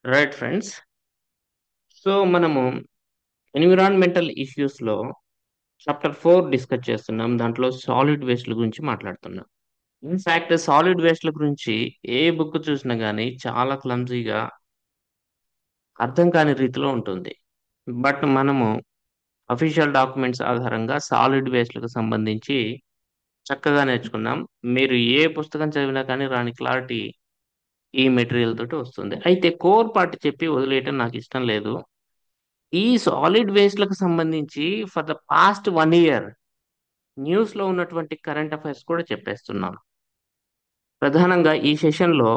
Right friends. So మనము environmental issues లో chapter 4 discuss చేస్తున్నాం. దాంట్లో సాలిడ్ వేస్ట్ల గురించి మాట్లాడుతున్నాం. ఇన్ఫాక్ట్ సాలిడ్ వేస్ట్ల గురించి ఏ బుక్ చూసినా గానీ చాలా క్లమ్జీగా అర్థం కాని రీతిలో ఉంటుంది. బట్ మనము అఫీషియల్ డాక్యుమెంట్స్ ఆధారంగా సాలిడ్ వేస్ట్లకు సంబంధించి చక్కగా నేర్చుకున్నాం. మీరు ఏ పుస్తకం చదివినా కానీ రాని క్లారిటీ ఈ మెటీరియల్ తోటి వస్తుంది. అయితే కోర్ పార్ట్ చెప్పి వదిలేయటం నాకు ఇష్టం లేదు. ఈ సాలిడ్ వేస్ట్‌లకు సంబంధించి ఫర్ ద పాస్ట్ 1 ఇయర్ న్యూస్‌లో ఉన్నటువంటి కరెంట్ అఫైర్స్ కూడా చెప్పేస్తున్నాను. ప్రధానంగా ఈ సెషన్‌లో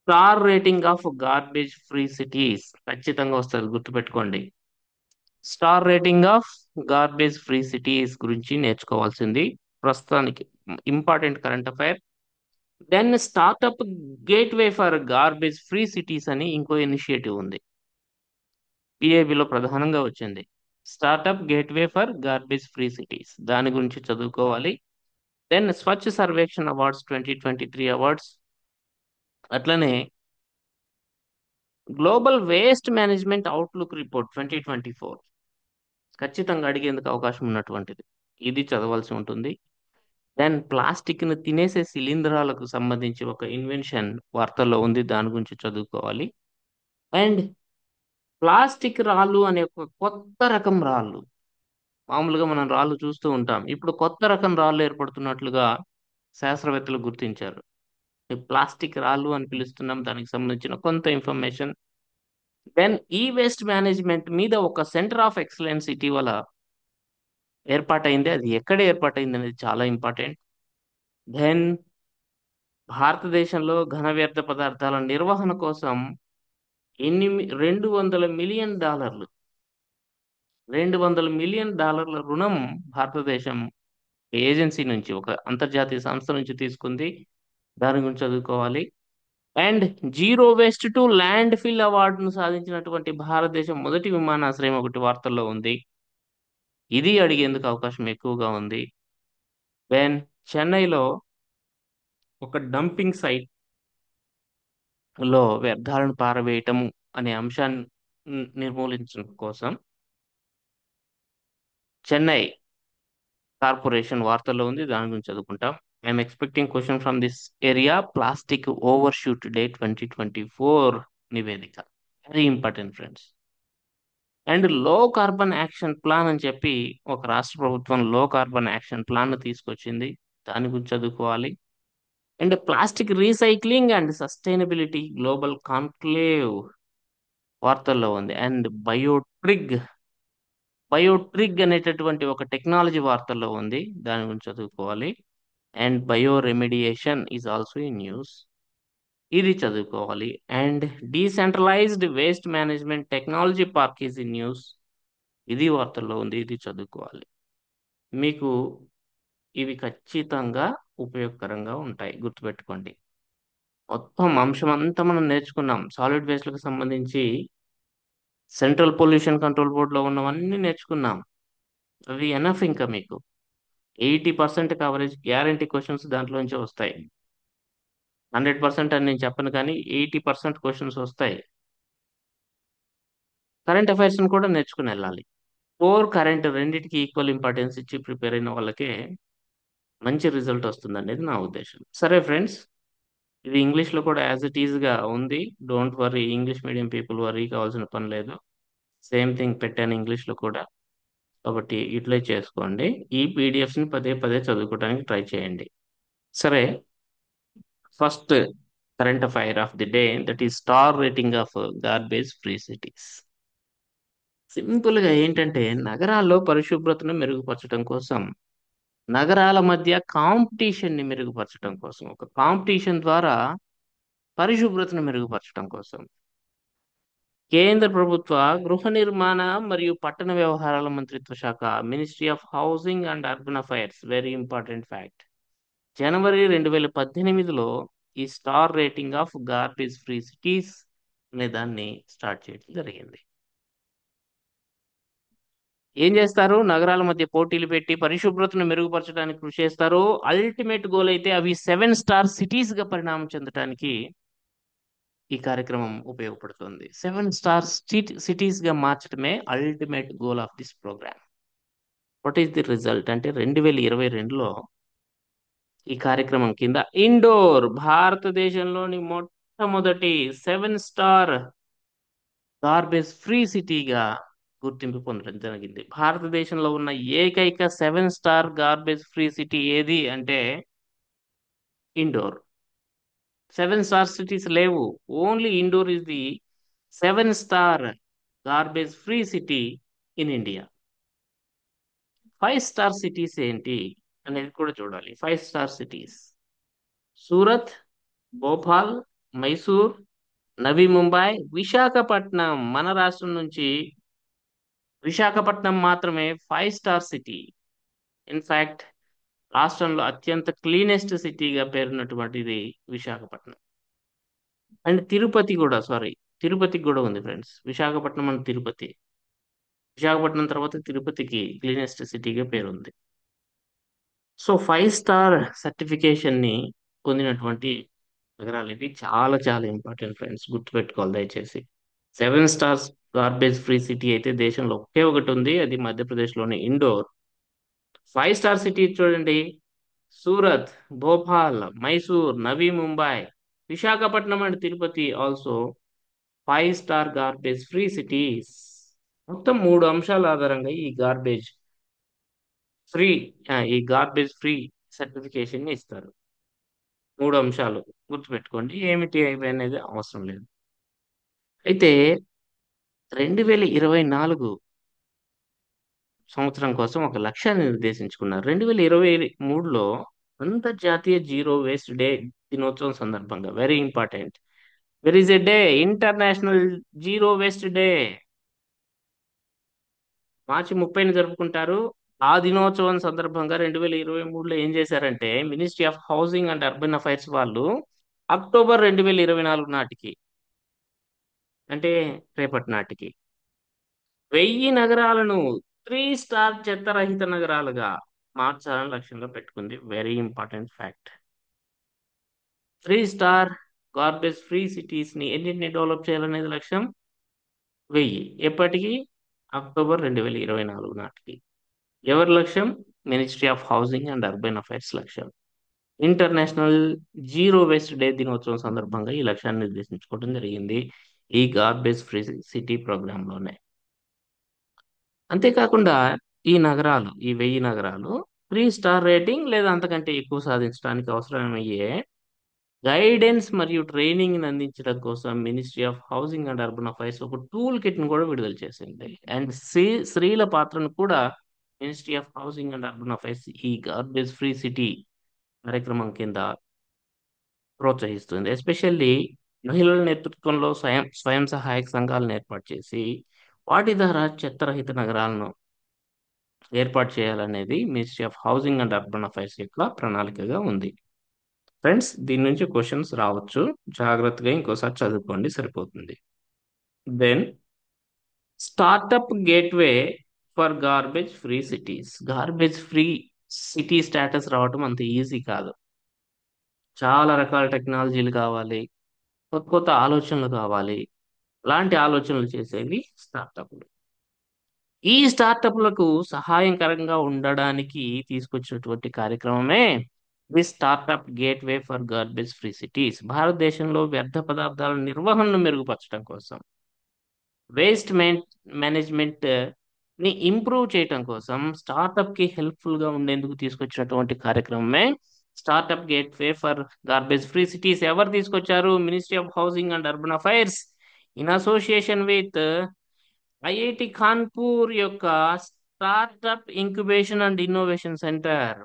star rating of garbage free cities ఖచ్చితంగా వస్తది, గుర్తుపెట్టుకోండి. Star rating of garbage free cities గురించి నేర్చుకోవాల్సింది ప్రస్తుతానికి important current affair. Then startup gateway for garbage free cities అని ఇంకో ఇనిషియేటివ్ ఉంది. పిఏబిలో ప్రధానంగా వచ్చింది. Startup gateway for garbage free cities దాని గురించి చదువుకోవాలి. Then Swachh Survekshan awards 2023 awards, అట్లనే global waste management outlook report 2024 ఖచ్చితంగా అడిగేందుకు అవకాశం ఉన్నటువంటిది. ఇది చదవాల్సి ఉంటుంది. దెన్ ప్లాస్టిక్ ని తినేసే శిలీంధ్రాలకు సంబంధించి ఒక ఇన్వెన్షన్ వార్తల్లో ఉంది, దాని గురించి చదువుకోవాలి. అండ్ ప్లాస్టిక్ రాళ్ళు అనే ఒక కొత్త రకం రాళ్ళు, మామూలుగా మనం రాళ్ళు చూస్తూ ఉంటాం, ఇప్పుడు కొత్త రకం రాళ్ళు ఏర్పడుతున్నట్లుగా శాస్త్రవేత్తలు గుర్తించారు. ఈ ప్లాస్టిక్ రాళ్ళు అని పిలుస్తున్నాం, దానికి సంబంధించిన కొంత ఇన్ఫర్మేషన్. దెన్ ఈ వేస్ట్ మేనేజ్మెంట్ మీద ఒక సెంటర్ ఆఫ్ ఎక్సలెన్స్ ఇటీవల ఏర్పాటైంది. అది ఎక్కడ ఏర్పాటైంది అనేది చాలా ఇంపార్టెంట్. దెన్ భారతదేశంలో ఘన వ్యర్థ పదార్థాల నిర్వహణ కోసం 200 మిలియన్ డాలర్లు 200 మిలియన్ డాలర్ల రుణం భారతదేశం ఏజెన్సీ నుంచి, ఒక అంతర్జాతీయ సంస్థ నుంచి తీసుకుంది. దాని గురించి చదువుకోవాలి. And zero waste to land fill అవార్డును సాధించినటువంటి భారతదేశం మొదటి విమానాశ్రయం ఒకటి వార్తల్లో ఉంది. ఇది అడిగేందుకు అవకాశం ఎక్కువగా ఉంది. దెన్ చెన్నైలో ఒక డంపింగ్ సైట్ లో వ్యర్థాలను పారవేయటం అనే అంశాన్ని నిర్మూలించడం కోసం చెన్నై కార్పొరేషన్ వార్తల్లో ఉంది, దాని గురించి చదువుకుంటాం. I'm expecting question from this area. Plastic over shoot day 2024 నివేదిక వెరీ ఇంపార్టెంట్ ఫ్రెండ్స్. అండ్ లో కార్బన్ యాక్షన్ ప్లాన్ అని చెప్పి ఒక రాష్ట్ర ప్రభుత్వం లో కార్బన్ యాక్షన్ ప్లాన్ తీసుకొచ్చింది, దాని గురించి చదువుకోవాలి. And plastic recycling and sustainability global conclave వార్తల్లో ఉంది. అండ్ బయోట్రిగ్ అనేటటువంటి ఒక టెక్నాలజీ వార్తల్లో ఉంది, దాని గురించి చదువుకోవాలి. And bio remediation is also in news, ఇది చదువుకోవాలి. And decentralised waste management technology park is in news, ఇది వార్తల్లో ఉంది, ఇది చదువుకోవాలి. మీకు ఇవి ఖచ్చితంగా ఉపయోగకరంగా ఉంటాయి, గుర్తుపెట్టుకోండి. మొత్తం అంశం అంతా మనం నేర్చుకున్నాం. సాలిడ్ వేస్ట్లకు సంబంధించి సెంట్రల్ పొల్యూషన్ కంట్రోల్ బోర్డులో ఉన్నవన్నీ నేర్చుకున్నాం. అవి ఎనఫ్. ఇంకా మీకు 80% కవరేజ్ గ్యారంటీ క్వశ్చన్స్ దాంట్లోంచి వస్తాయి. 100% అని నేను చెప్పను, కానీ 80% క్వశ్చన్స్ వస్తాయి. కరెంట్ అఫైర్స్ కూడా నేర్చుకుని వెళ్ళాలి. కోర్ కరెంట్ రెండింటికి ఈక్వల్ ఇంపార్టెన్స్ ఇచ్చి ప్రిపేర్ అయిన వాళ్ళకే మంచి రిజల్ట్ వస్తుంది అనేది నా ఉద్దేశం. సరే ఫ్రెండ్స్, ఇది ఇంగ్లీష్లో కూడా యాజ్ ఇట్ ఈజ్గా ఉంది. Don't worry, English medium people worry కావాల్సిన పని లేదు. సేమ్ థింగ్ పెట్టాను ఇంగ్లీష్లో కూడా, కాబట్టి యూటిలైజ్ చేసుకోండి. ఈ పీడిఎఫ్స్ని పదే పదే చదువుకోవడానికి ట్రై చేయండి. సరే, first current affair of the day, that is star rating of garbage free cities. సింపుల్గా ఏంటంటే, నగరాల్లో పరిశుభ్రతను మెరుగుపరచడం కోసం, నగరాల మధ్య కాంపిటీషన్ని మెరుగుపరచడం కోసం, ఒక కాంపిటీషన్ ద్వారా పరిశుభ్రతను మెరుగుపరచడం కోసం కేంద్ర ప్రభుత్వ గృహ నిర్మాణ మరియు పట్టణ వ్యవహారాల మంత్రిత్వ శాఖ, ministry of housing and urban affairs, very important fact, జనవరి 2018లో ఈ star rating of garbage free cities అనే దాన్ని స్టార్ట్ చేయడం జరిగింది. ఏం చేస్తారు? నగరాల మధ్య పోటీలు పెట్టి పరిశుభ్రతను మెరుగుపరచడానికి కృషి చేస్తారు. అల్టిమేట్ గోల్ అయితే అవి 7 స్టార్ సిటీస్ గా పరిణామం చెందడానికి ఈ కార్యక్రమం ఉపయోగపడుతుంది. 7 స్టార్ సిటీస్ గా మార్చడమే ultimate goal of this programme. What is the result అంటే 2022లో ఈ కార్యక్రమం కింద ఇండోర్ భారతదేశంలోని మొట్టమొదటి 7 స్టార్ గార్బేజ్ ఫ్రీ సిటీగా గుర్తింపు పొందడం జరిగింది. భారతదేశంలో ఉన్న ఏకైక 7 స్టార్ గార్బేజ్ ఫ్రీ సిటీ ఏది అంటే ఇండోర్. 7 స్టార్ సిటీస్ లేవు. Only Indore is the 7 star garbage free city in India. 5 star cities ఏంటి అనేది కూడా చూడాలి. 5 స్టార్ సిటీస్ సూరత్, భోపాల్, మైసూర్, నవీ ముంబై, విశాఖపట్నం. మన రాష్ట్రం నుంచి విశాఖపట్నం మాత్రమే 5 స్టార్ సిటీ. ఇన్ఫాక్ట్ రాష్ట్రంలో అత్యంత క్లీనెస్ట్ సిటీగా పేరున్నటువంటిది విశాఖపట్నం. అండ్ తిరుపతి కూడా, సారీ, తిరుపతికి కూడా ఉంది ఫ్రెండ్స్. విశాఖపట్నం అండ్ తిరుపతి. విశాఖపట్నం తర్వాత తిరుపతికి క్లీనెస్ట్ సిటీగా పేరుంది. సో 5 స్టార్ సర్టిఫికేషన్ ని పొందినటువంటి నగరాలు ఇవి. చాలా చాలా ఇంపార్టెంట్ ఫ్రెండ్స్, గుర్తుపెట్టుకోవాలి దయచేసి. 7 స్టార్స్ గార్బేజ్ ఫ్రీ సిటీ అయితే దేశంలో ఒకే ఒకటి ఉంది, అది మధ్యప్రదేశ్లోని ఇండోర్. 5 స్టార్ సిటీ చూడండి: Surat, Bhopal, Mysore, Navi Mumbai, Visakhapatnam and Tirupati also 5 star garbage free cities. మొత్తం 3 అంశాల ఆధారంగా ఫ్రీ ఈ గార్బేజ్ ఫ్రీ సర్టిఫికేషన్ ని ఇస్తారు. 3 అంశాలు గుర్తుపెట్టుకోండి, ఏమిటి అవి అనేది అవసరం లేదు. అయితే 2024 సంవత్సరం కోసం ఒక లక్ష్యాన్ని నిర్దేశించుకున్నారు. 2023లో అంతర్జాతీయ జీరో వేస్ట్ డే దినోత్సవం సందర్భంగా, very important, there is a day, international zero waste day. మార్చి 30ని జరుపుకుంటారు. ఆ దినోత్సవం సందర్భంగా 2023లో ఏం చేశారంటే, ministry of housing and urban affairs వాళ్ళు అక్టోబర్ 2024 నాటికి, అంటే రేపటి నాటికి, 1000 నగరాలను 3 స్టార్ చెత్తరహిత నగరాలుగా మార్చాలని లక్ష్యంగా పెట్టుకుంది. Very important fact. 3 star garbage free cities ని ఎన్నింటిని డెవలప్ చేయాలనేది లక్ష్యం. 1000. ఎప్పటికి? అక్టోబర్ 2024 నాటికి. ఎవరి లక్ష్యం? Ministry of housing and urban affairs లక్ష్యం. ఇంటర్నేషనల్ జీరో వేస్ట్ డే దినోత్సవం సందర్భంగా ఈ లక్ష్యాన్ని నిర్దేశించుకోవడం జరిగింది ఈ గార్బేజ్ ఫ్రీ సిటీ ప్రోగ్రాంలోనే. అంతేకాకుండా ఈ 1000 నగరాలు 3 స్టార్ రేటింగ్ లేదా అంతకంటే ఎక్కువ సాధించడానికి అవసరమయ్యే గైడెన్స్ మరియు ట్రైనింగ్ అందించడం కోసం ministry of housing and urban affairs ఒక టూల్ కిట్ ను కూడా విడుదల చేసింది. అండ్ స్త్రీల పాత్రను కూడా ministry of housing and urban affairs ఈ గార్బేజ్ ఫ్రీ సిటీ కార్యక్రమం కింద ప్రోత్సహిస్తుంది. ఎస్పెషల్లీ మహిళల నేతృత్వంలో స్వయం సహాయక సంఘాలను ఏర్పాటు చేసి వాటి ద్వారా చెత్తరహిత నగరాలను ఏర్పాటు చేయాలనేది ministry of housing and urban affairs యొక్క ప్రణాళికగా ఉంది. ఫ్రెండ్స్, దీని నుంచి క్వశ్చన్స్ రావచ్చు, జాగ్రత్తగా ఇంకోసారి చదువుకోండి, సరిపోతుంది. Then startup gateway for garbage free cities. Garbage free city status రావటం అంత ఈజీ కాదు. చాలా రకాల టెక్నాలజీలు కావాలి, కొత్త కొత్త ఆలోచనలు కావాలి. అలాంటి ఆలోచనలు చేసేవి స్టార్టప్లు. ఈ స్టార్టప్లకు సహాయకరంగా ఉండడానికి తీసుకొచ్చినటువంటి కార్యక్రమమే the startup gateway for garbage free cities. భారతదేశంలో వ్యర్థ పదార్థాల నిర్వహణను మెరుగుపరచడం కోసం, వేస్ట్ మేనేజ్మెంట్ ని ఇంప్రూవ్ చేయడం కోసం, స్టార్టప్ కి హెల్ప్ఫుల్ గా ఉండేందుకు తీసుకొచ్చినటువంటి కార్యక్రమమే startup gateway for garbage free cities. ఎవరు తీసుకొచ్చారు? Ministry of housing and urban affairs in association with IIT Kanpur యొక్క startup incubation and innovation centre.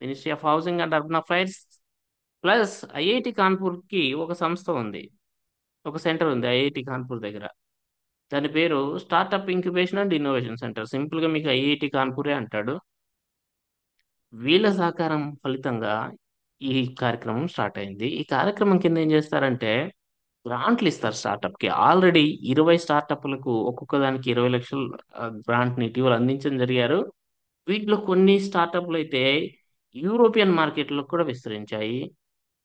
Ministry of housing and urban affairs plus IIT Kanpur కి ఒక సంస్థ ఉంది, ఒక సెంటర్ ఉంది ఐఐటి కాన్పూర్ దగ్గర. దాని పేరు startup incubation and innovation centre. Simple గా మీకు ఐఐటి కాన్పూరే అంటాడు. వీళ్ళ సహకారం ఫలితంగా ఈ కార్యక్రమం స్టార్ట్ అయింది. ఈ కార్యక్రమం కింద ఏం చేస్తారంటే గ్రాంట్లు ఇస్తారు స్టార్టప్ కి. ఆల్రెడీ 20 స్టార్టప్లకు ఒక్కొక్క దానికి 20 లక్షలు గ్రాంట్ ని ఇటీవల అందించడం జరిగారు. వీటిలో కొన్ని స్టార్టప్లు అయితే యూరోపియన్ మార్కెట్లకు కూడా విస్తరించాయి.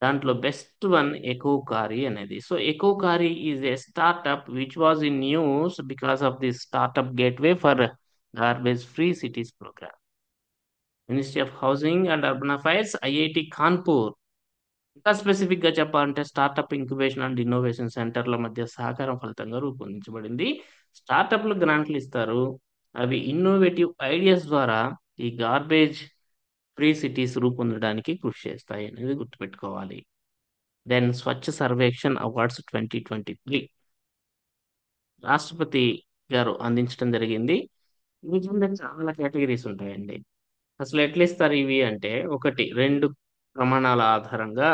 దాంట్లో బెస్ట్ వన్ ఎకోకారి అనేది. So Ecokaari is a startup which was in news because of the startup gateway for garbage free cities programme. Ministry of housing and urban affairs, IIT Kanpur. ఇంకా స్పెసిఫిక్ గా చెప్పాలంటే స్టార్టప్ ఇంక్యుబేషన్ అండ్ ఇన్నోవేషన్ సెంటర్ల మధ్య సహకారం ఫలితంగా రూపొందించబడింది. స్టార్టప్లు గ్రాంట్లు ఇస్తారు. అవి ఇన్నోవేటివ్ ఐడియాస్ ద్వారా ఈ గార్బేజ్ ఫ్రీ సిటీస్ రూపొందడానికి కృషి చేస్తాయి అనేది గుర్తుపెట్టుకోవాలి. దెన్ స్వచ్ఛ సర్వేక్షణ్ అవార్డ్స్ 2023 రాష్ట్రపతి గారు అందించడం జరిగింది. వీటిలో చాలా కేటగిరీస్ ఉంటాయండి. అసలు ఎట్లా ఇస్తారు ఇవి అంటే, ఒకటి రెండు ప్రమాణాల ఆధారంగా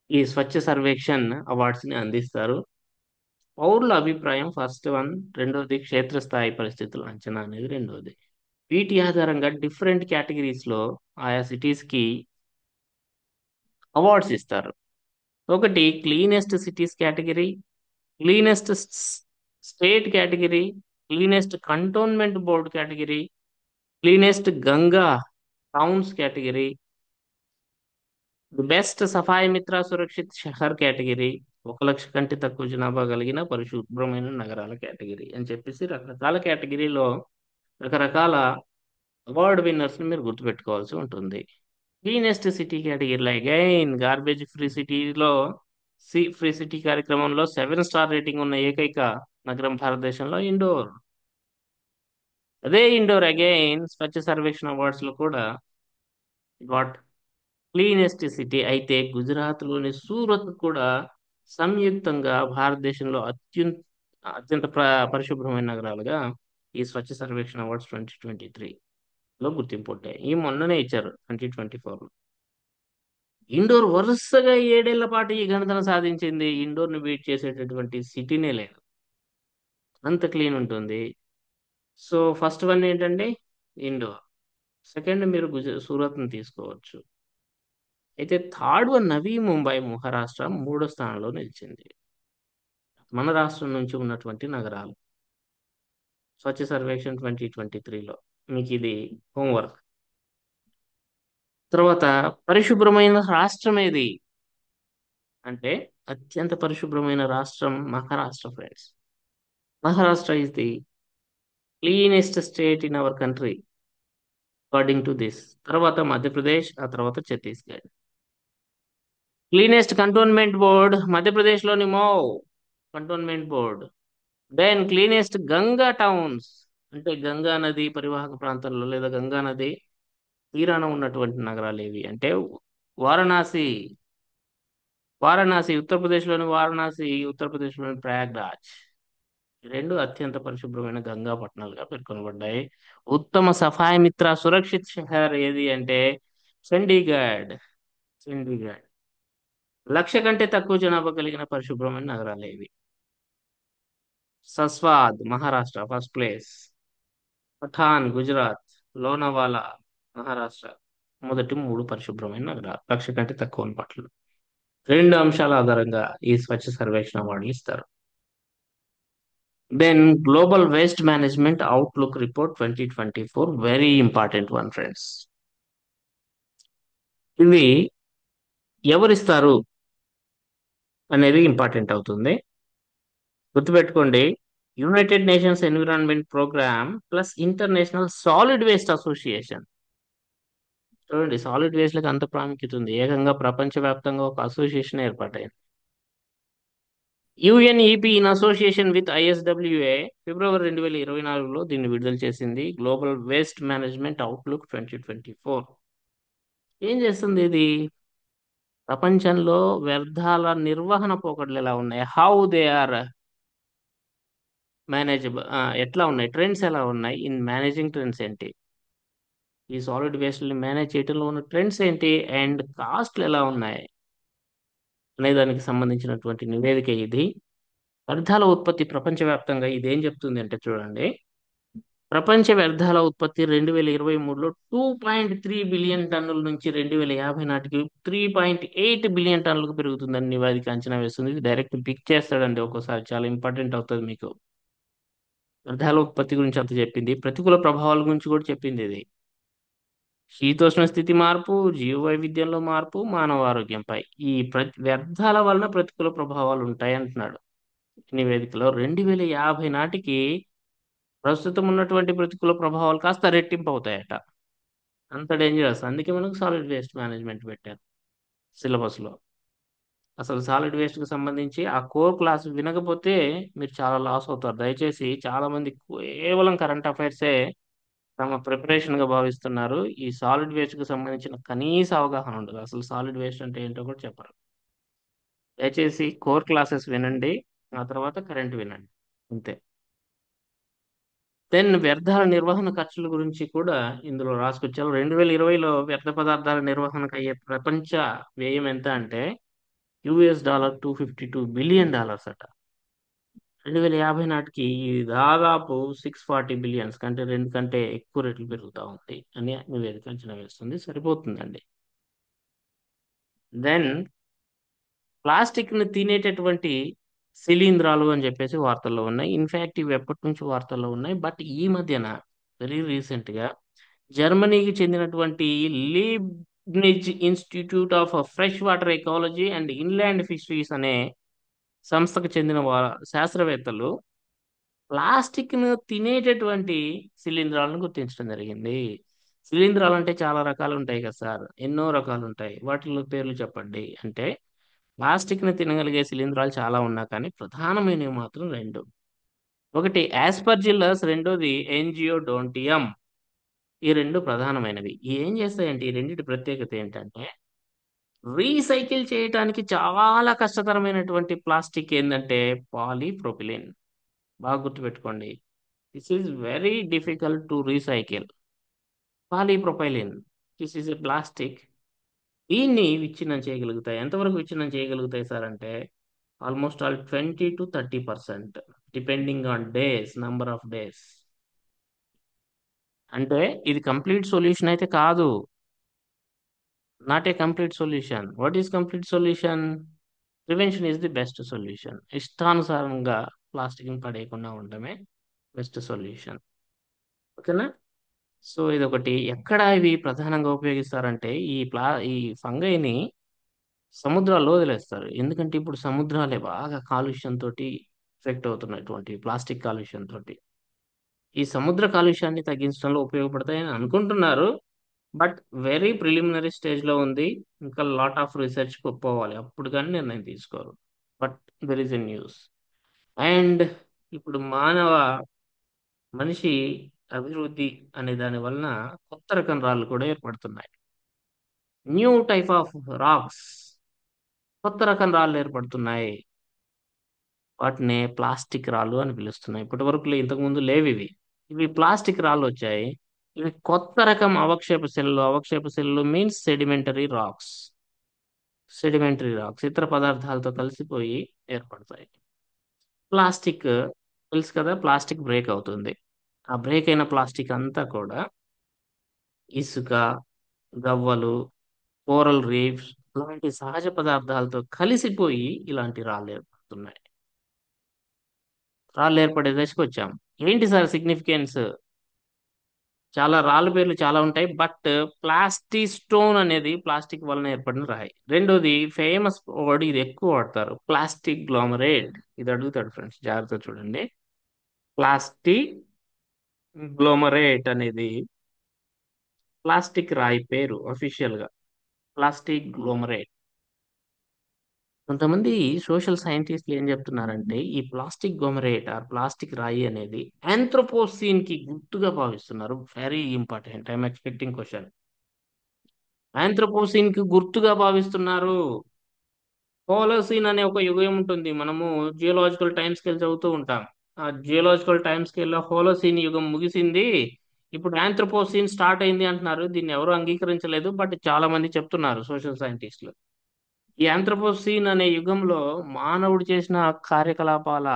ఈ స్వచ్ఛ సర్వేక్షణ్ అవార్డ్స్ ని అందిస్తారు. పౌరుల అభిప్రాయం ఫస్ట్ వన్, రెండోది క్షేత్రస్థాయి పరిస్థితుల అంచనా అనేది రెండోది. వీటి ఆధారంగా డిఫరెంట్ కేటగిరీస్ లో ఆయా సిటీస్ కి అవార్డ్స్ ఇస్తారు. ఒకటి cleanest cities category, cleanest state category, cleanest cantonment board category, cleanest Ganga towns category, best Safai Mitra Surakshit షహర్ category, 1,00,000 కంటే తక్కువ జనాభా కలిగిన పరిశుభ్రమైన నగరాల కేటగిరీ అని చెప్పేసి రకరకాల కేటగిరీలో రకరకాల అవార్డ్ విన్నర్స్ ని మీరు గుర్తుపెట్టుకోవాల్సి ఉంటుంది. క్లీనెస్ట్ సిటీ కేటగిరీలో అగైన్ గార్బేజ్ ఫ్రీ సిటీలో ఫ్రీ సిటీ కార్యక్రమంలో 7 స్టార్ రేటింగ్ ఉన్న ఏకైక నగరం భారతదేశంలో ఇండోర్. అదే ఇండోర్ అగైన్ స్వచ్ఛ సర్వేక్షణ అవార్డ్స్ లో కూడా గాట్ క్లీనెస్ట్ సిటీ. అయితే గుజరాత్ లోని సూరత్ కూడా సంయుక్తంగా భారతదేశంలో అత్యంత పరిశుభ్రమైన నగరాలుగా ఈ స్వచ్ఛ సర్వేక్షణ అవార్డ్స్ 2023 లో గుర్తింపు ఉంటాయి. ఈ మొన్ననే ఇచ్చారు 2024 లో. ఇండోర్ వరుసగా 7 ఏళ్ల పాటు ఈ ఘనతను సాధించింది. ఇండోర్ ని బీట్ చేసేటటువంటి సిటీనే లేదు, అంత క్లీన్ ఉంటుంది. సో ఫస్ట్ వన్ ఏంటంటే ఇండోర్. సెకండ్ మీరు సూరత్ ని తీసుకోవచ్చు. అయితే థర్డ్ వన్ నవీ ముంబై మహారాష్ట్ర 3వ స్థానంలో నిలిచింది. మన రాష్ట్రం నుంచి ఉన్నటువంటి నగరాలు స్వచ్ఛ సర్వేక్షణ్ 2023లో మీకు ఇది హోంవర్క్. తర్వాత పరిశుభ్రమైన రాష్ట్రం ఏది అంటే, అత్యంత పరిశుభ్రమైన రాష్ట్రం Maharashtra friends. Maharashtra is the cleanest state in our country according to this. తర్వాత మధ్యప్రదేశ్, ఆ తర్వాత ఛత్తీస్గఢ్. క్లీనెస్ట్ కంటోన్మెంట్ బోర్డ్ మధ్యప్రదేశ్లోని Mhow cantonment board. Then cleanest Ganga towns అంటే గంగా నది పరివాహక ప్రాంతంలో లేదా గంగా నది తీరాన ఉన్నటువంటి నగరాలు ఏవి అంటే వారణాసి. వారణాసి ఉత్తరప్రదేశ్లోని వారణాసి, ఉత్తరప్రదేశ్లోని ప్రయాగ్రాజ్. ఈ రెండు అత్యంత పరిశుభ్రమైన గంగా పట్టణాలుగా పేర్కొనబడ్డాయి. ఉత్తమ సఫాయి మిత్ర సురక్షిత్ షహర్ ఏది అంటే చండీగఢ్. చండీగఢ్. 1,00,000 కంటే తక్కువ జనాభా కలిగిన పరిశుభ్రమైన నగరాలు ఏవి? సస్వాద్ మహారాష్ట్ర ఫస్ట్ ప్లేస్, పఠాన్ గుజరాత్, లోనావాలా మహారాష్ట్ర. మొదటి 3 పరిశుభ్రమైన నగరాలు 1,00,000 కంటే తక్కువ ఉన్న పట్టణాలు. రెండు అంశాల ఆధారంగా ఈ స్వచ్ఛ సర్వేక్షణ అవార్డులు ఇస్తారు. Then global waste management outlook report 2024 very important one friends. ఇవి ఎవరిస్తారు అనేది ఇంపార్టెంట్ అవుతుంది. గుర్తుపెట్టుకోండి, United Nations environment programme plus international solid waste association. చూడండి, సాలిడ్ వేస్ట్ లకు అంత ప్రాముఖ్యత ఉంది, ఏకంగా ప్రపంచవ్యాప్తంగా ఒక అసోసియేషన్ ఏర్పాటైంది. UNEP in association with ISWA ఫిబ్రవరి 2024లో దీన్ని విడుదల చేసింది. గ్లోబల్ వేస్ట్ మేనేజ్మెంట్ అవుట్లుక్ 2024 ఏం చేస్తుంది ఇది? ప్రపంచంలో వ్యర్థాల నిర్వహణ పోకడలు ఎలా ఉన్నాయి, హౌ దే ఆర్ మేనేజబుల్, ఎట్లా ఉన్నాయి, ట్రెండ్స్ ఎలా ఉన్నాయి, ఇన్ మేనేజింగ్ ట్రెండ్స్ ఏంటి, ఈ సాలిడ్ వేస్ట్ ని మేనేజ్ చేయడంలో ఉన్న ట్రెండ్స్ ఏంటి, అండ్ కాస్ట్లు ఎలా ఉన్నాయి అనే దానికి సంబంధించినటువంటి నివేదిక ఇది. వ్యర్థాల ఉత్పత్తి ప్రపంచవ్యాప్తంగా ఇది ఏం చెప్తుంది అంటే, చూడండి, ప్రపంచ వ్యర్థాల ఉత్పత్తి 2023లో 2.3 బిలియన్ టన్నుల నుంచి 2050 నాటికి 3.8 బిలియన్ టన్నులకు పెరుగుతుందని నివేదిక అంచనా వేస్తుంది. ఇది డైరెక్ట్ పిక్ చేస్తాడండి, ఒక్కోసారి చాలా ఇంపార్టెంట్ అవుతుంది మీకు. వ్యర్థాల ఉత్పత్తి గురించి అంత చెప్పింది, ప్రతికూల ప్రభావాల గురించి కూడా చెప్పింది ఇది. శీతోష్ణ స్థితి మార్పు, జీవ వైవిధ్యంలో మార్పు, మానవ ఆరోగ్యంపై ఈ వ్యర్థాల వలన ప్రతికూల ప్రభావాలు ఉంటాయి అంటున్నాడు ఈ నివేదికలో. 2050 నాటికి ప్రస్తుతం ఉన్నటువంటి ప్రతికూల ప్రభావాలు కాస్త రెట్టింపు అవుతాయట. అంత డేంజరస్. అందుకే మనకు సాలిడ్ వేస్ట్ మేనేజ్మెంట్ పెట్టారు సిలబస్ లో. అసలు సాలిడ్ వేస్ట్ కి సంబంధించి ఆ కోర్ క్లాస్ వినకపోతే మీరు చాలా లాస్ అవుతారు. దయచేసి చాలా మంది కేవలం కరెంట్ అఫైర్సే తమ ప్రిపరేషన్ గా భావిస్తున్నారు. ఈ సాలిడ్ వేస్ట్ కి సంబంధించిన కనీస అవగాహన ఉండదు. అసలు సాలిడ్ వేస్ట్ అంటే ఏంటో కూడా చెప్పరు. దయచేసి కోర్ క్లాసెస్ వినండి, ఆ తర్వాత కరెంట్ వినండి, అంతే. దెన్ వ్యర్థాల నిర్వహణ ఖర్చుల గురించి కూడా ఇందులో రాసుకొచ్చారు. 2020లో వ్యర్థ పదార్థాల నిర్వహణకు అయ్యే ప్రపంచ వ్యయం ఎంత అంటే $252 బిలియన్ అట. 2050 నాటికి ఇది దాదాపు 640 బిలియన్స్ కంటే రెండు కంటే ఎక్కువ రెట్లు పెరుగుతూ ఉంది అని నివేదిక అంచనా వేస్తుంది. సరిపోతుందండి. దెన్ ప్లాస్టిక్ ని తినేటటువంటి శిలీంధ్రాలు అని చెప్పేసి వార్తల్లో ఉన్నాయి. ఇన్ఫాక్ట్ ఇవి ఎప్పటి నుంచి వార్తల్లో ఉన్నాయి. బట్ ఈ మధ్యన వెరీ రీసెంట్ గా జర్మనీకి చెందినటువంటి Leibniz institute of fresh water ecology and inland fisheries అనే సంస్థకు చెందిన శాస్త్రవేత్తలు ప్లాస్టిక్ ను తినేటటువంటి శిలీంధ్రాలను గుర్తించడం జరిగింది. శిలీంధ్రాలు అంటే చాలా రకాలు ఉంటాయి కదా సార్, ఎన్నో రకాలు ఉంటాయి. వాటిలో పేర్లు చెప్పండి అంటే ప్లాస్టిక్ ని తినగలిగే శిలీంధ్రాలు చాలా ఉన్నా కానీ ప్రధానమైనవి మాత్రం రెండు. ఒకటి ఆస్పర్జిల్లస్, రెండోది ఎంజియోడోంటియం. ఈ రెండు ప్రధానమైనవి. ఏం చేస్తాయంటే ఈ రెండింటి ప్రత్యేకత ఏంటంటే రీసైకిల్ చేయడానికి చాలా కష్టతరమైనటువంటి ప్లాస్టిక్ ఏంటంటే పాలీప్రొపిలిన్. బాగా గుర్తుపెట్టుకోండి. This is very difficult to recycle. Polypropylene, this is a plastic. దీన్ని విచ్ఛిన్నం చేయగలుగుతాయి. ఎంతవరకు విచ్ఛిన్నం చేయగలుగుతాయి సార్ అంటే almost all 20 to 30%, depending on days, number of days. అంటే ఇది కంప్లీట్ సొల్యూషన్ అయితే కాదు. Not a complete solution. What is complete solution? Prevention is the best solution. ఇష్టానుసారంగా ప్లాస్టిక్ ని పడేయకుండా ఉండడమే బెస్ట్ సొల్యూషన్. ఓకేనా? సో ఇదొకటి. ఎక్కడ ఇవి ప్రధానంగా ఉపయోగిస్తారంటే ఈ ఫంగైని సముద్రాల్లో వదిలేస్తారు. ఎందుకంటే ఇప్పుడు సముద్రాలే బాగా కాలుష్యంతో ఎఫెక్ట్ అవుతున్నటువంటి ప్లాస్టిక్ కాలుష్యంతో. ఈ సముద్ర కాలుష్యాన్ని తగ్గించడంలో ఉపయోగపడతాయని అనుకుంటున్నారు. బట్ వెరీ ప్రిలిమినరీ స్టేజ్ లో ఉంది. ఇంకా లాట్ ఆఫ్ రీసెర్చ్ పోవాలి, అప్పుడు కానీ నిర్ణయం తీసుకోరు. But there is a news. And ఇప్పుడు మనిషి అభివృద్ధి అనే దాని వలన కొత్త రకం రాళ్ళు కూడా ఏర్పడుతున్నాయి. న్యూ టైప్ ఆఫ్ రాక్స్, కొత్త రకం రాళ్ళు ఏర్పడుతున్నాయి. వాటిని ప్లాస్టిక్ రాళ్ళు అని పిలుస్తున్నాయి. ఇప్పటి వరకు ఇంతకు ముందు లేవు ఇవి. ఇవి ప్లాస్టిక్ రాళ్ళు వచ్చాయి. ఇవి కొత్త రకం అవక్షేప శిలలు మీన్స్ సెడిమెంటరీ రాక్స్ ఇతర పదార్థాలతో కలిసిపోయి ఏర్పడతాయి. ప్లాస్టిక్ తెలుసు కదా, ప్లాస్టిక్ బ్రేక్ అవుతుంది. ఆ బ్రేక్ అయిన ప్లాస్టిక్ అంతా కూడా ఇసుక, గవ్వలు, కోరల్ రీఫ్స్ ఇలాంటి సహజ పదార్థాలతో కలిసిపోయి ఇలాంటి రాళ్ళు ఏర్పడే దశకు వచ్చాం. ఏంటి సార్ సిగ్నిఫికెన్స్? చాలా రాళ్ళ పేర్లు చాలా ఉంటాయి. బట్ ప్లాస్టిస్టోన్ అనేది ప్లాస్టిక్ వలన ఏర్పడిన రాయి. రెండోది ఫేమస్ వర్డ్, ఇది ఎక్కువ వాడతారు, ప్లాస్టిక్ గ్లోమరేట్. ఇది అడుగుతాడు ఫ్రెండ్స్, జాగ్రత్త చూడండి. ప్లాస్టిక్ గ్లోమరేట్ అనేది ప్లాస్టిక్ రాయి పేరు అఫీషియల్ గా, ప్లాస్టిక్ గ్లోమరేట్. కొంతమంది సోషల్ సైంటిస్టులు ఏం చెప్తున్నారంటే ఈ ప్లాస్టిక్ గ్లోమరేట్ ఆర్ ప్లాస్టిక్ రాయి అనేది ఆంథ్రోపోసీన్ కి గుర్తుగా భావిస్తున్నారు. Very important, I'm expecting question. Anthropocene కి గుర్తుగా భావిస్తున్నారు. హోలోసీన్ అనే ఒక యుగం ఉంటుంది. మనము జియోలాజికల్ టైం స్కేల్ చదువుతూ ఉంటాం. ఆ జియోలాజికల్ టైం స్కేల్ లో హోలోసీన్ యుగం ముగిసింది. ఇప్పుడు ఆంథ్రోపోసీన్ స్టార్ట్ అయింది అంటున్నారు. దీన్ని ఎవరు అంగీకరించలేదు, బట్ చాలా మంది చెప్తున్నారు సోషల్ సైంటిస్టులు. ఈ ఆంథ్రోపోసీన్ అనే యుగంలో మానవుడు చేసిన కార్యకలాపాల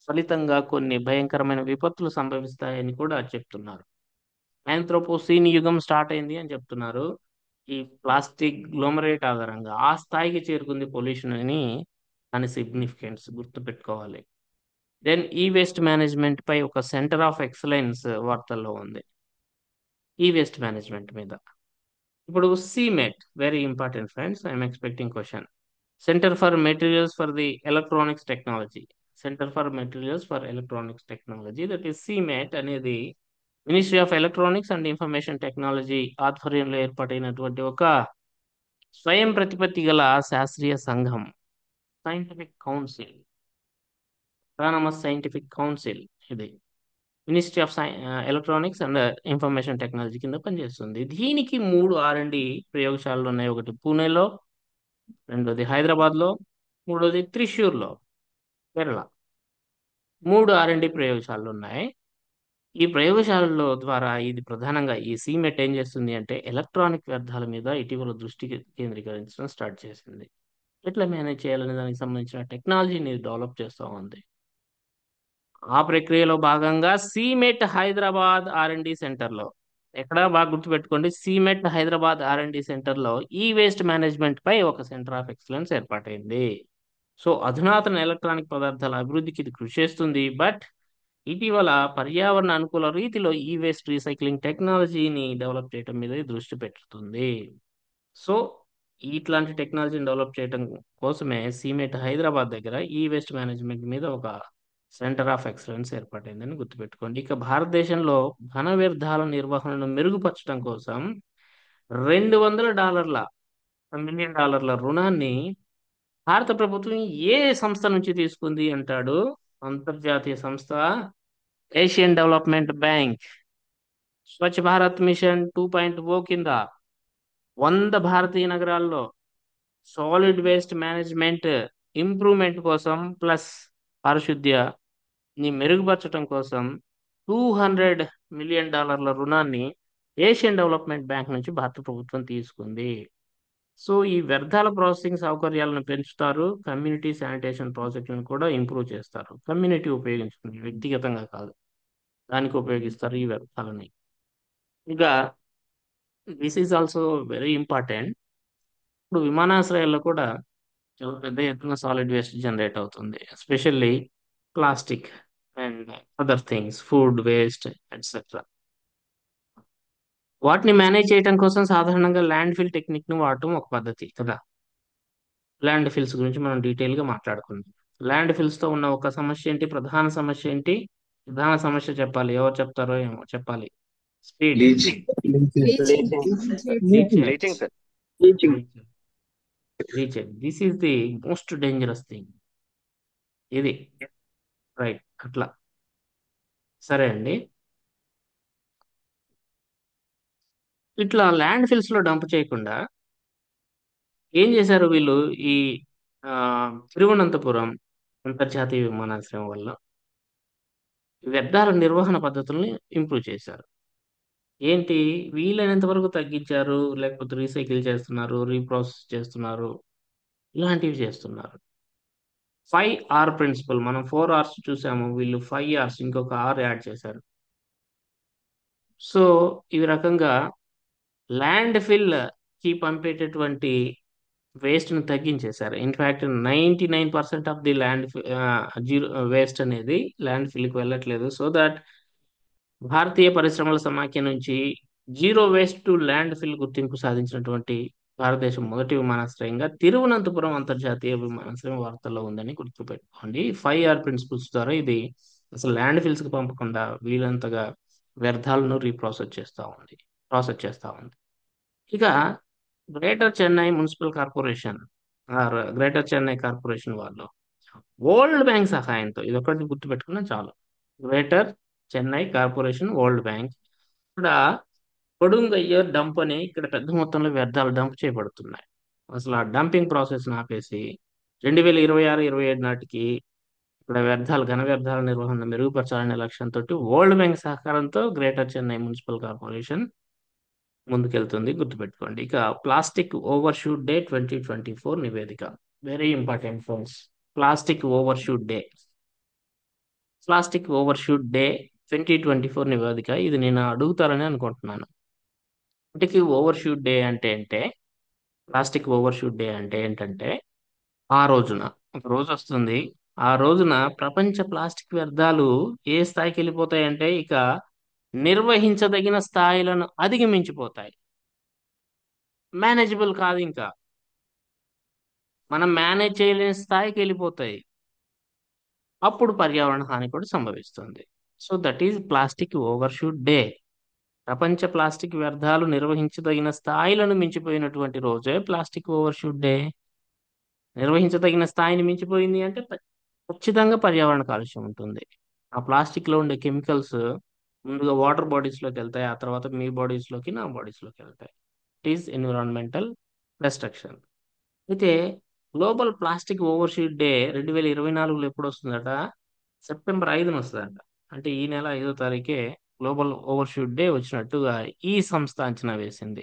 ఫలితంగా కొన్ని భయంకరమైన విపత్తులు సంభవిస్తాయని కూడా చెప్తున్నారు. ఆంథ్రోపోసీన్ యుగం స్టార్ట్ అయింది అని చెప్తున్నారు. ఈ ప్లాస్టిక్ గ్లోమరేట్ ఆధారంగా ఆ స్థాయికి చేరుకుంది పొల్యూషన్ అని దాని సిగ్నిఫికెన్స్ గుర్తుపెట్టుకోవాలి. దెన్ ఈ వేస్ట్ మేనేజ్మెంట్ పై ఒక సెంటర్ ఆఫ్ ఎక్సలెన్స్ వార్తల్లో ఉంది. ఈ వేస్ట్ మేనేజ్మెంట్ మీద. ఇప్పుడు CMET very important friends, I'm expecting question. Centre for materials for the electronics technology. Centre for materials for electronics technology, that is CMET అనేది ministry of electronics and information technology ఆధ్వర్యంలో ఏర్పాటైనటువంటి ఒక స్వయం ప్రతిపత్తి గల శాస్త్రీయ సంఘం. Scientific council, autonomous scientific council. ఇది ministry of electronics and information technology కింద పనిచేస్తుంది. దీనికి 3 R&D ప్రయోగశాలలు ఉన్నాయి. ఒకటి పూణేలో, రెండోది హైదరాబాద్లో, మూడోది త్రిశూర్లో, కేరళ. 3 R&D ప్రయోగశాలలు ఉన్నాయి. ఈ ప్రయోగశాలల ద్వారా ఇది ప్రధానంగా ఈ సీమెట్ ఏం చేస్తుంది అంటే ఎలక్ట్రానిక్ వ్యర్థాల మీద ఇటీవల దృష్టి కేంద్రీకరించడం స్టార్ట్ చేసింది. ఎట్లా మేనేజ్ చేయాలనే దానికి సంబంధించిన టెక్నాలజీని డెవలప్ చేస్తూ ఉంది. ఆ ప్రక్రియలో భాగంగా సీమెట్ హైదరాబాద్ R&D సెంటర్లో, ఎక్కడ బాగా గుర్తుపెట్టుకోండి, సీమెట్ హైదరాబాద్ R&D సెంటర్లో ఈ వేస్ట్ మేనేజ్మెంట్ పై ఒక సెంటర్ ఆఫ్ ఎక్సలెన్స్ ఏర్పాటైంది. సో అధునాతన ఎలక్ట్రానిక్ పదార్థాల అభివృద్ధికి ఇది కృషి చేస్తుంది. బట్ ఇటీవల పర్యావరణ అనుకూల రీతిలో ఈ వేస్ట్ రీసైక్లింగ్ టెక్నాలజీని డెవలప్ చేయడం మీద ఇది దృష్టి పెడుతుంది. సో ఇట్లాంటి టెక్నాలజీని డెవలప్ చేయడం కోసమే సీమెట్ హైదరాబాద్ దగ్గర ఈ వేస్ట్ మేనేజ్మెంట్ మీద ఒక సెంటర్ ఆఫ్ ఎక్సలెన్స్ ఏర్పాటైందని గుర్తుపెట్టుకోండి. ఇక భారతదేశంలో ఘన వ్యర్థాల నిర్వహణను మెరుగుపరచడం కోసం $200 మిలియన్ రుణాన్ని భారత ప్రభుత్వం ఏ సంస్థ నుంచి తీసుకుంది అంటాడు? అంతర్జాతీయ సంస్థ Asian development bank. Swachh Bharat machine 2.0 కింద 100 భారతీయ నగరాల్లో సాలిడ్ వేస్ట్ మేనేజ్మెంట్ ఇంప్రూవ్మెంట్ కోసం ప్లస్ పారిశుద్ధ్యాన్ని మెరుగుపరచడం కోసం $200 మిలియన్ రుణాన్ని ఏషియన్ డెవలప్మెంట్ బ్యాంక్ నుంచి భారత ప్రభుత్వం తీసుకుంది. సో ఈ వ్యర్థాల ప్రాసెసింగ్ సౌకర్యాలను పెంచుతారు. కమ్యూనిటీ శానిటేషన్ ప్రాజెక్టులను కూడా ఇంప్రూవ్ చేస్తారు. కమ్యూనిటీ ఉపయోగించుకుని, వ్యక్తిగతంగా కాదు, దానికి ఉపయోగిస్తారు ఈ వ్యర్థాలని. ఇంకా this is also very important. ఇప్పుడు విమానాశ్రయాల్లో కూడా చాలా పెద్ద ఎత్తున సాలిడ్ వేస్ట్ జనరేట్ అవుతుంది, especially plastic and other things, food waste etcetera. వాటిని మేనేజ్ చేయడం కోసం సాధారణంగా ల్యాండ్ ఫిల్ టెక్నిక్ ను వాడటం ఒక పద్ధతి కదా. ల్యాండ్ ఫిల్స్ గురించి మనం డీటెయిల్ గా మాట్లాడుకుందాం. ల్యాండ్ ఫిల్స్ తో ఉన్న ఒక సమస్య ఏంటి? ప్రధాన సమస్య ఏంటి? ప్రధాన సమస్య చెప్పాలి, ఎవరు చెప్తారో ఏమో చెప్పాలి. Speed, leaching recheck, leaching sir. Recheck. This is the most dangerous thing. ఇది రైట్ అట్లా. సరే అండి, ఇట్లా ల్యాండ్ ఫిల్స్ లో డంప్ చేయకుండా ఏం చేశారు వీళ్ళు? ఈ ఆ, తిరువనంతపురం అంతర్జాతీయ విమానాశ్రయం వల్ల వ్యర్థాల నిర్వహణ పద్ధతుల్ని ఇంప్రూవ్ చేశారు. ఏంటి? వీలైనంత వరకు తగ్గించారు, లేకపోతే రీసైకిల్ చేస్తున్నారు, రీప్రాసెస్ చేస్తున్నారు, ఇలాంటివి చేస్తున్నారు. 5R ప్రిన్సిపల్, మనం 4 Rs చూసాము, వీళ్ళు 5 Rs ఇంకొక R యాడ్ చేశారు. సో ఈ రకంగా ల్యాండ్ ఫిల్ కి పంపేటటువంటి వేస్ట్ ను తగ్గించేశారు. In fact 99% of the land zero waste అనేది ల్యాండ్ ఫిల్ కి వెళ్ళట్లేదు. సో దట్ భారతీయ పరిశ్రమల సమాఖ్య నుంచి zero waste to landfill గుర్తింపు సాధించినటువంటి భారతదేశం మొదటి విమానాశ్రయంగా తిరువనంతపురం అంతర్జాతీయ విమానాశ్రయం వార్తల్లో ఉందని గుర్తుపెట్టుకోండి. 5R ప్రిన్సిపల్స్ ద్వారా ఇది అసలు ల్యాండ్ ఫిల్స్ కి పంపకుండా వీలంతగా వ్యర్థాలను ప్రాసెస్ చేస్తా ఉంది. ఇక greater Chennai municipal corporation greater Chennai corporation వాళ్ళు వరల్డ్ బ్యాంక్ సహాయంతో, ఇది ఒకటి గుర్తుపెట్టుకున్నా చాలు, greater Chennai corporation, world bank ఇక్కడ కొడుంగయ్యర్ డంప్ అని ఇక్కడ పెద్ద మొత్తంలో వ్యర్థాలు డంప్ చేయబడుతున్నాయి. అసలు ఆ డంపింగ్ ప్రాసెస్ ఆపేసి 2026-27 నాటికి ఇక్కడ ఘన వ్యర్థాల నిర్వహణ మెరుగుపరచాలనే లక్ష్యంతో వరల్డ్ బ్యాంక్ సహకారంతో గ్రేటర్ చెన్నై మున్సిపల్ కార్పొరేషన్ ముందుకెళ్తుంది, గుర్తుపెట్టుకోండి. ఇక ప్లాస్టిక్ ఓవర్ షూట్ డే 2024 నివేదిక, very important friends. Plastic over shoot day, plastic over shoot day 2024 నివేదిక. ఇది నేను అడుగుతారని అనుకుంటున్నాను. ఇంటికి ఓవర్ షూట్ డే అంటే ప్లాస్టిక్ ఓవర్ షూట్ డే అంటే ఏంటంటే, ఆ రోజున ఒక రోజు వస్తుంది, ఆ రోజున ప్రపంచ ప్లాస్టిక్ వ్యర్థాలు ఏ స్థాయికి వెళ్ళిపోతాయంటే ఇక నిర్వహించదగిన స్థాయిలను అధిగమించిపోతాయి. మేనేజబుల్ కాదు ఇంకా, మనం మేనేజ్ చేయలేని స్థాయికి వెళ్ళిపోతాయి. అప్పుడు పర్యావరణ హాని కూడా సంభవిస్తుంది. So that is plastic overshoot day. ప్రపంచ ప్లాస్టిక్ వ్యర్థాలు నిర్వహించదగిన స్థాయిలను మించిపోయినటువంటి రోజే ప్లాస్టిక్ ఓవర్షూట్ డే. నిర్వహించదగిన స్థాయిని మించిపోయింది అంటే ఖచ్చితంగా పర్యావరణ కాలుష్యం ఉంటుంది. ఆ ప్లాస్టిక్ లో ఉండే కెమికల్స్ ముందుగా వాటర్ బాడీస్ లోకి వెళ్తాయి, ఆ తర్వాత మీ బాడీస్ లోకి, నా బాడీస్ లోకి వెళ్తాయి. It is environmental destruction. అయితే గ్లోబల్ ప్లాస్టిక్ ఓవర్షీట్ డే 2024లో ఎప్పుడు వస్తుందట? సెప్టెంబర్ 5న వస్తుందట. అంటే ఈ నెల 5వ తారీఖే గ్లోబల్ ఓవర్షూట్ డే వచ్చినట్టుగా ఈ సంస్థ అంచనా వేసింది.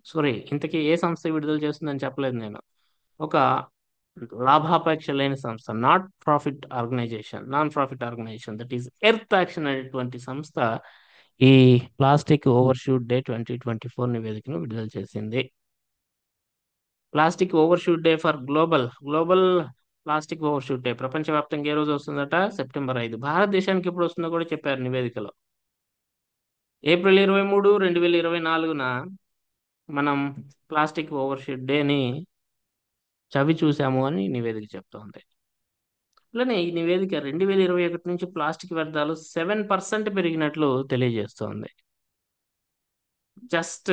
సారీ, ఇంతకీ ఏ సంస్థ విడుదల చేస్తుందని చెప్పలేదు నేను. ఒక లాభాపేక్ష లేని సంస్థ, non profit organisation, that is earth action అనేటువంటి సంస్థ ఈ ప్లాస్టిక్ ఓవర్షూట్ డే 2024 నివేదికను విడుదల చేసింది. Plastic overshoot day for global plastic overshoot day ప్రపంచవ్యాప్తంగా ఏ రోజు వస్తుందట? సెప్టెంబర్ 5. భారతదేశానికి ఎప్పుడు వస్తుందో కూడా చెప్పారు నివేదికలో. ఏప్రిల్ 23, 2024న మనం ప్లాస్టిక్ ఓవర్షూట్ డేని చవి చూసాము అని నివేదిక చెప్తోంది. అట్లనే ఈ నివేదిక 2021 నుంచి ప్లాస్టిక్ వ్యర్థాలు 7% పెరిగినట్లు తెలియజేస్తోంది. జస్ట్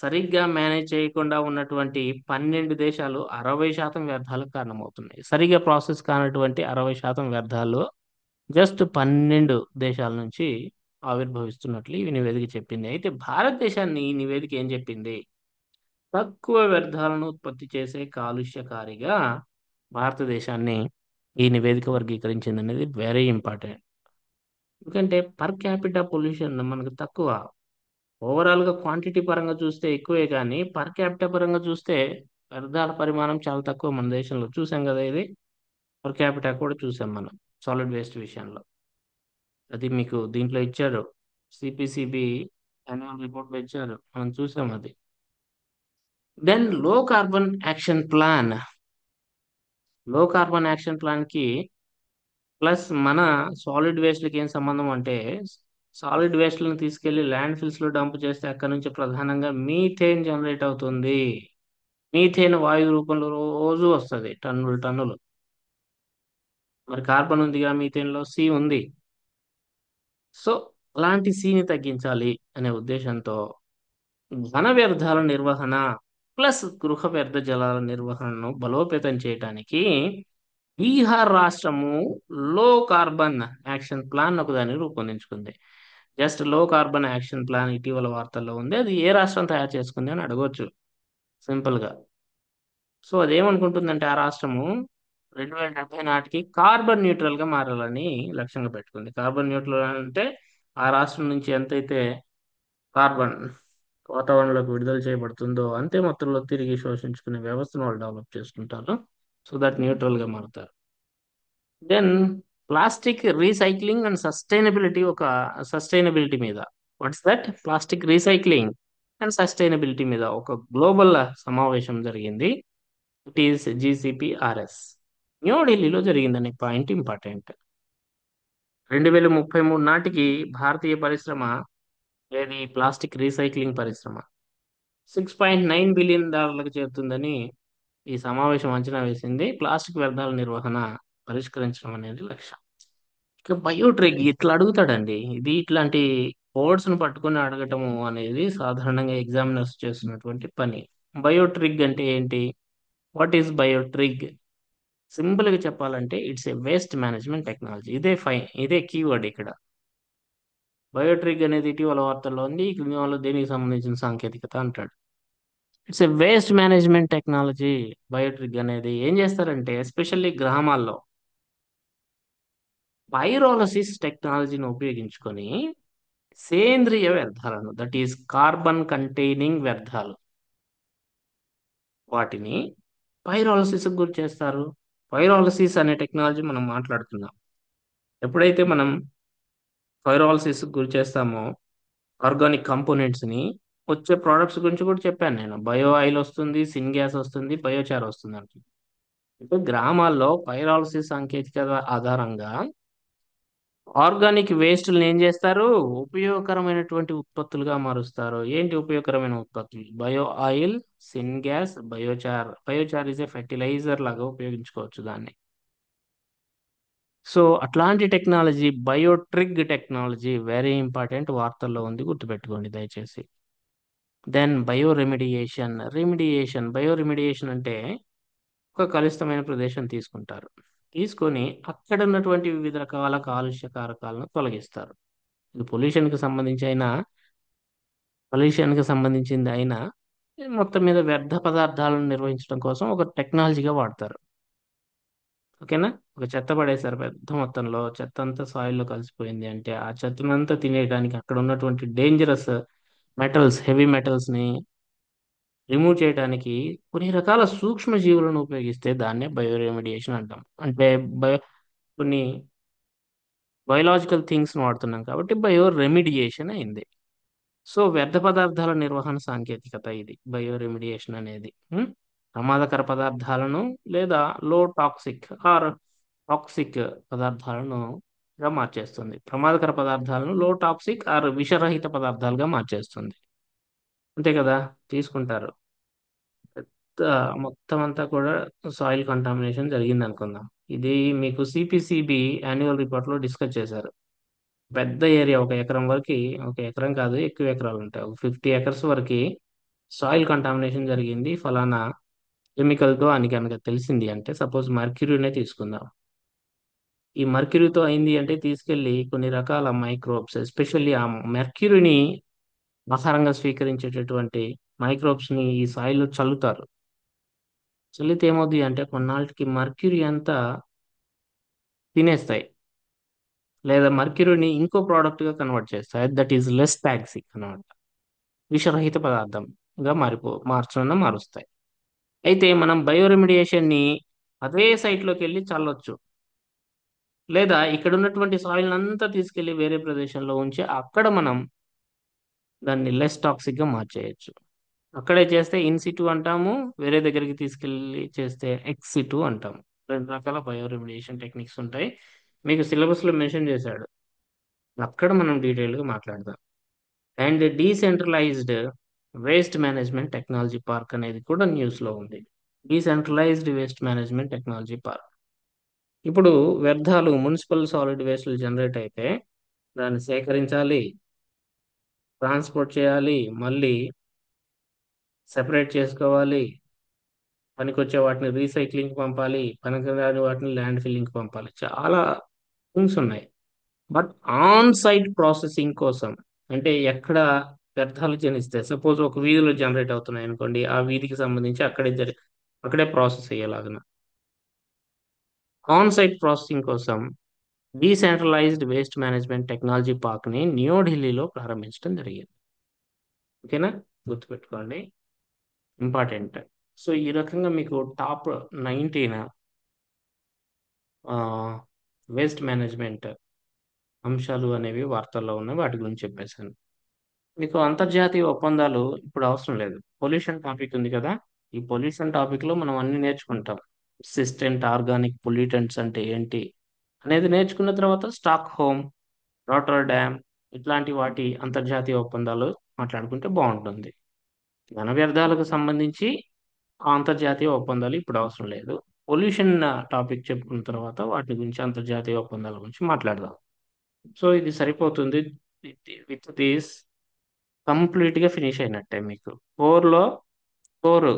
సరిగ్గా మేనేజ్ చేయకుండా ఉన్నటువంటి 12 దేశాలు 60% వ్యర్థాలకు కారణమవుతున్నాయి. సరిగ్గా ప్రాసెస్ కానటువంటి 60% వ్యర్థాలు జస్ట్ 12 దేశాల నుంచి ఆవిర్భవిస్తున్నట్లు ఈ నివేదిక చెప్పింది. అయితే భారతదేశాన్ని ఈ నివేదిక ఏం చెప్పింది? తక్కువ వ్యర్థాలను ఉత్పత్తి చేసే కాలుష్యకారిగా భారతదేశాన్ని ఈ నివేదిక వర్గీకరించింది అనేది వెరీ ఇంపార్టెంట్. ఎందుకంటే పర్ క్యాపిటా పొల్యూషన్ మనకు తక్కువ. ఓవరాల్ గా క్వాంటిటీ పరంగా చూస్తే ఎక్కువే, కానీ పర్ క్యాపిటా పరంగా చూస్తే వ్యర్థాల పరిమాణం చాలా తక్కువ మన దేశంలో. చూసాం కదా ఇది, పర్ క్యాపిటా కూడా చూసాం మనం సాలిడ్ వేస్ట్ విషయంలో. అది మీకు దీంట్లో ఇచ్చారు, సిపిసిబి యాన్యువల్ రిపోర్ట్ లో ఇచ్చారు, మనం చూసాం అది. దెన్ లో కార్బన్ యాక్షన్ ప్లాన్ కి ప్లస్ మన సాలిడ్ వేస్ట్లకి ఏం సంబంధం అంటే, సాలిడ్ వేస్ట్లను తీసుకెళ్లి ల్యాండ్ ఫిల్స్ లో డంప్ చేస్తే అక్కడ నుంచి ప్రధానంగా మీథేన్ జనరేట్ అవుతుంది. మీథేన్ వాయు రూపంలో రోజు వస్తుంది, టన్నులు టన్నులు. మరి కార్బన్ ఉందిగా మీథేన్ లో, సి ఉంది. సో అలాంటి సిని తగ్గించాలి అనే ఉద్దేశంతో ఘన వ్యర్థాల నిర్వహణ ప్లస్ గృహ వ్యర్థ జలాల నిర్వహణను బలోపేతం చేయడానికి బీహార్ రాష్ట్రము లో కార్బన్ యాక్షన్ ప్లాన్ ఒకదాన్ని రూపొందించుకుంది. జస్ట్ లో కార్బన్ యాక్షన్ ప్లాన్ ఇటీవల వార్తల్లో ఉంది, అది ఏ రాష్ట్రం తయారు చేసుకుంది అని అడగవచ్చు సింపుల్ గా. సో అదేమనుకుంటుందంటే ఆ రాష్ట్రము 2070 నాటికి కార్బన్ న్యూట్రల్ గా మారాలని లక్ష్యంగా పెట్టుకుంది. కార్బన్ న్యూట్రల్ అంటే ఆ రాష్ట్రం నుంచి ఎంతైతే కార్బన్ వాతావరణంలోకి విడుదల చేయబడుతుందో అంతే మొత్తంలో తిరిగి శోషించుకునే వ్యవస్థను వాళ్ళు డెవలప్ చేసుకుంటారు. సో దట్ న్యూట్రల్ గా మారుతారు. Then plastic recycling and sustainability మీద, what's that? Plastic recycling and sustainability మీద ఒక గ్లోబల్ సమావేశం జరిగింది. ఇట్ ఈస్ GCPRS, న్యూఢిల్లీలో జరిగిందనే పాయింట్ ఇంపార్టెంట్. 2033 నాటికి భారతీయ పరిశ్రమ, ఏది ప్లాస్టిక్ రీసైక్లింగ్ పరిశ్రమ, $6.9 బిలియన్ చేరుతుందని ఈ సమావేశం అంచనా వేసింది. ప్లాస్టిక్ వ్యర్థాల నిర్వహణ పరిష్కరించడం అనేది లక్ష్యం. ఇక బయోట్రిగ్ ఇట్లా అడుగుతాడండి. ఇది ఇట్లాంటి కోడ్స్ ను పట్టుకొని అడగటము అనేది సాధారణంగా ఎగ్జామినర్స్ చేస్తున్నటువంటి పని. బయోట్రిగ్ అంటే ఏంటి? What is బయోట్రిగ్? సింపుల్ గా చెప్పాలంటే it's a waste management technology. ఇదే కీవర్డ్ ఇక్కడ. బయోట్రిగ్ అనేది ఇటీవల వార్తల్లో ఉంది. ఈ క్రింది వాళ్ళు దేనికి సంబంధించిన సాంకేతికత అంటాడు. It's a waste management technology. BioTRIG అనేది ఏం చేస్తారంటే ఎస్పెషల్లీ గ్రామాల్లో పైరోలసిస్ టెక్నాలజీని ఉపయోగించుకొని సేంద్రియ వ్యర్థాలను, దట్ ఈస్ కార్బన్ కంటైనింగ్ వ్యర్థాలు, వాటిని పైరోలసిస్ గురి చేస్తారు. పైరోలసిస్ అనే టెక్నాలజీ మనం మాట్లాడుతున్నాం. ఎప్పుడైతే మనం పైరోలసిస్ గురి చేస్తామో ఆర్గానిక్ కంపోనెంట్స్ ని, వచ్చే ప్రోడక్ట్స్ గురించి కూడా చెప్పాను నేను. బయో ఆయిల్ వస్తుంది, సిన్ గ్యాస్ వస్తుంది, బయోచార్ వస్తుంది అంటే. ఇప్పుడు గ్రామాల్లో పైరాలసిస్ సాంకేతికత ఆధారంగా ఆర్గానిక్ వేస్ట్‌లని ఏం చేస్తారు? ఉపయోగకరమైనటువంటి ఉత్పత్తులుగా మారుస్తారు. ఏంటి ఉపయోగకరమైన ఉత్పత్తులు? Bio oil, syngas, biochar. Biochar is a fertiliser లాగా ఉపయోగించుకోవచ్చు దాన్ని. సో, అట్లాంటి technology BioTRIG technology very important, వార్తల్లో ఉంది, గుర్తుపెట్టుకోండి దయచేసి. దెన్ బయో రెమిడియేషన్ అంటే ఒక కలుషితమైన ప్రదేశం తీసుకుంటారు. తీసుకొని అక్కడ ఉన్నటువంటి వివిధ రకాల కాలుష్య కారకాలను తొలగిస్తారు. ఇది పొల్యూషన్‌కి సంబంధించింది అయినా మొత్తం మీద వ్యర్థ పదార్థాలను నిర్వహించడం కోసం ఒక టెక్నాలజీగా వాడతారు. ఓకేనా? ఒక చెత్త పడేశారు పెద్ద మొత్తంలో. చెత్త అంతా సాయిల్‌లో కలిసిపోయింది అంటే, ఆ చెత్తనంతా తినేయడానికి అక్కడ ఉన్నటువంటి డేంజరస్ మెటల్స్, హెవీ మెటల్స్‌ని రిమూవ్ చేయడానికి కొన్ని రకాల సూక్ష్మ జీవులను ఉపయోగిస్తే దాన్నే బయో రెమిడియేషన్ అంటాం. అంటే బయో కొన్ని బయోలాజికల్ థింగ్స్‌ని వాడుతున్నాం కాబట్టి బయో రెమిడియేషన్ అయింది. సో, వ్యర్థ పదార్థాల నిర్వహణ సాంకేతికత ఇది బయో రెమిడియేషన్ అనేది. ప్రమాదకర పదార్థాలను లేదా లో టాక్సిక్ ఆర్ టాక్సిక్ పదార్థాలను గా మార్చేస్తుంది. ప్రమాదకర పదార్థాలను లో టాక్సిక్ ఆర్ విషరహిత పదార్థాలుగా మార్చేస్తుంది. అంతే కదా! తీసుకుంటారు. పెద్ద మొత్తం అంతా కూడా సాయిల్ కంటామినేషన్ జరిగిందనుకుందాం. ఇది మీకు సిపిసిబి యాన్యువల్ రిపోర్ట్‌లో డిస్కస్ చేశారు. పెద్ద ఏరియా ఒక ఎకరం వరకి, ఒక ఎకరం కాదు ఎక్కువ ఎకరాలు ఉంటాయి. ఒక 50 ఎకర్స్ వరకి సాయిల్ కంటామినేషన్ జరిగింది ఫలానా కెమికల్‌తో అని గనక తెలిసింది అంటే, సపోజ్ మర్క్యూరీనే తీసుకుందాం. ఈ మర్క్యూరీతో అయింది అంటే తీసుకెళ్ళి కొన్ని రకాల మైక్రోబ్స్, ఎస్పెషల్లీ ఆ మెర్క్యూరీని ఆహారంగా స్వీకరించేటటువంటి మైక్రోబ్స్‌ని ఈ సాయిల్‌లో చల్లుతారు. చల్లితే ఏమవుద్ది అంటే కొన్నాళ్ళకి మర్క్యూరీ అంతా తినేస్తాయి. లేదా మర్క్యూరీని ఇంకో ప్రోడక్ట్‌గా కన్వర్ట్ చేస్తాయి. దట్ ఈస్ లెస్ టాక్సిక్ అన్నమాట. విషరహిత పదార్థంగా మారుస్తాయి. అయితే మనం బయో రెమిడియేషన్‌ని అదే సైట్‌లోకెళ్ళి చల్లొచ్చు. లేదా ఇక్కడ ఉన్నటువంటి సాయిల్ అంతా తీసుకెళ్లి వేరే ప్రదేశంలో ఉంచి అక్కడ మనం దాన్ని లెస్ టాక్సిక్ గా మార్చేయొచ్చు. అక్కడే చేస్తే ఇన్ సిటు అంటాము. వేరే దగ్గరికి తీసుకెళ్లి చేస్తే ఎక్స్ సిటు అంటాం. రెండు రకాల బయో రెమిడియేషన్ టెక్నిక్స్ ఉంటాయి. మీకు సిలబస్ లో మెన్షన్ చేశాడు. అక్కడ మనం డీటెయిల్ గా మాట్లాడదాం. And decentralised waste management technology park అనేది కూడా న్యూస్ లో ఉంది. Decentralised waste management technology park. ఇప్పుడు వ్యర్థాలు మున్సిపల్ సాలిడ్ వేస్ట్లు జనరేట్ అయితే దాన్ని సేకరించాలి, ట్రాన్స్పోర్ట్ చేయాలి, మళ్ళీ సెపరేట్ చేసుకోవాలి, పనికొచ్చే వాటిని రీసైక్లింగ్ పంపాలి, పనికిరాని వాటిని ల్యాండ్ ఫిల్లింగ్ పంపాలి. చాలా థింగ్స్ ఉన్నాయి. బట్ ఆన్ సైట్ ప్రాసెసింగ్ కోసం, అంటే ఎక్కడ వ్యర్థాలు జనిస్తే సపోజ్ ఒక వీధిలో జనరేట్ అవుతున్నాయి అనుకోండి, ఆ వీధికి సంబంధించి అక్కడే ప్రాసెస్ అయ్యేలాగా ఆన్ సైట్ ప్రాసెసింగ్ కోసం decentralised waste management technology park ని న్యూఢిల్లీలో ప్రారంభించడం జరిగింది. ఓకేనా? గుర్తుపెట్టుకోండి, ఇంపార్టెంట్. సో ఈ రకంగా మీకు టాప్ 19 వేస్ట్ మేనేజ్మెంట్ అంశాలు అనేవి వార్తల్లో ఉన్నాయి, వాటి గురించి చెప్పేశాను. మీకు అంతర్జాతీయ ఒప్పందాలు ఇప్పుడు అవసరం లేదు. పొల్యూషన్ టాపిక్ ఉంది కదా, ఈ పొల్యూషన్ టాపిక్ లో మనం అన్ని నేర్చుకుంటాం. సిస్టెంట్ ఆర్గానిక్ పొల్యూటెంట్స్ అంటే ఏంటి అనేది నేర్చుకున్న తర్వాత స్టాక్ హోమ్, రాటర్డామ్ ఇట్లాంటి వాటి అంతర్జాతీయ ఒప్పందాలు మాట్లాడుకుంటే బాగుంటుంది. ఘన వ్యర్థాలకు సంబంధించి ఆ అంతర్జాతీయ ఒప్పందాలు ఇప్పుడు అవసరం లేదు. పొల్యూషన్ టాపిక్ చెప్పుకున్న తర్వాత వాటి గురించి అంతర్జాతీయ ఒప్పందాల గురించి మాట్లాడదాం. సో ఇది సరిపోతుంది. విత్ దిస్ కంప్లీట్ గా ఫినిష్ అయినట్టే మీకు. Core core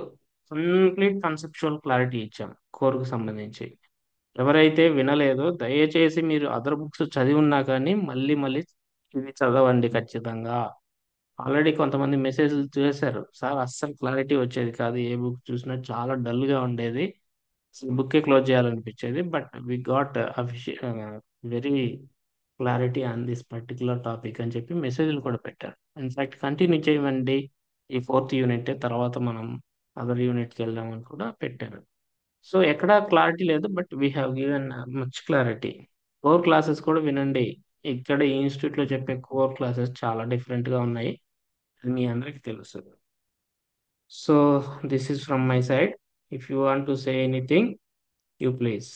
complete conceptual clarity ఇచ్చాం కోర్ కు సంబంధించి. ఎవరైతే వినలేదో దయచేసి మీరు అదర్ బుక్స్ చదివి ఉన్నా కానీ మళ్ళీ మళ్ళీ ఇది చదవండి ఖచ్చితంగా. ఆల్రెడీ కొంతమంది మెసేజ్లు చేశారు, సార్ అస్సలు క్లారిటీ వచ్చేది కాదు, ఏ బుక్ చూసినా చాలా డల్ గా ఉండేది, అసలు బుక్కే క్లోజ్ చేయాలనిపించేది, but we got very clarity on this particular topic అని చెప్పి మెసేజ్లు కూడా పెట్టారు. ఇన్ఫాక్ట్ కంటిన్యూ చేయమండి, ఈ ఫోర్త్ యూనిట్ తర్వాత మనం అదర్ యూనిట్కి వెళ్దామని కూడా పెట్టారు. సో ఎక్కడా క్లారిటీ లేదు, but we have given much clarity. Core classes కూడా వినండి. ఇక్కడ ఈ ఇన్స్టిట్యూట్ లో చెప్పే కోర్ క్లాసెస్ చాలా డిఫరెంట్ గా ఉన్నాయి, అది మీ అందరికీ తెలుసు. So this is from my side. If you want to say anything, you please.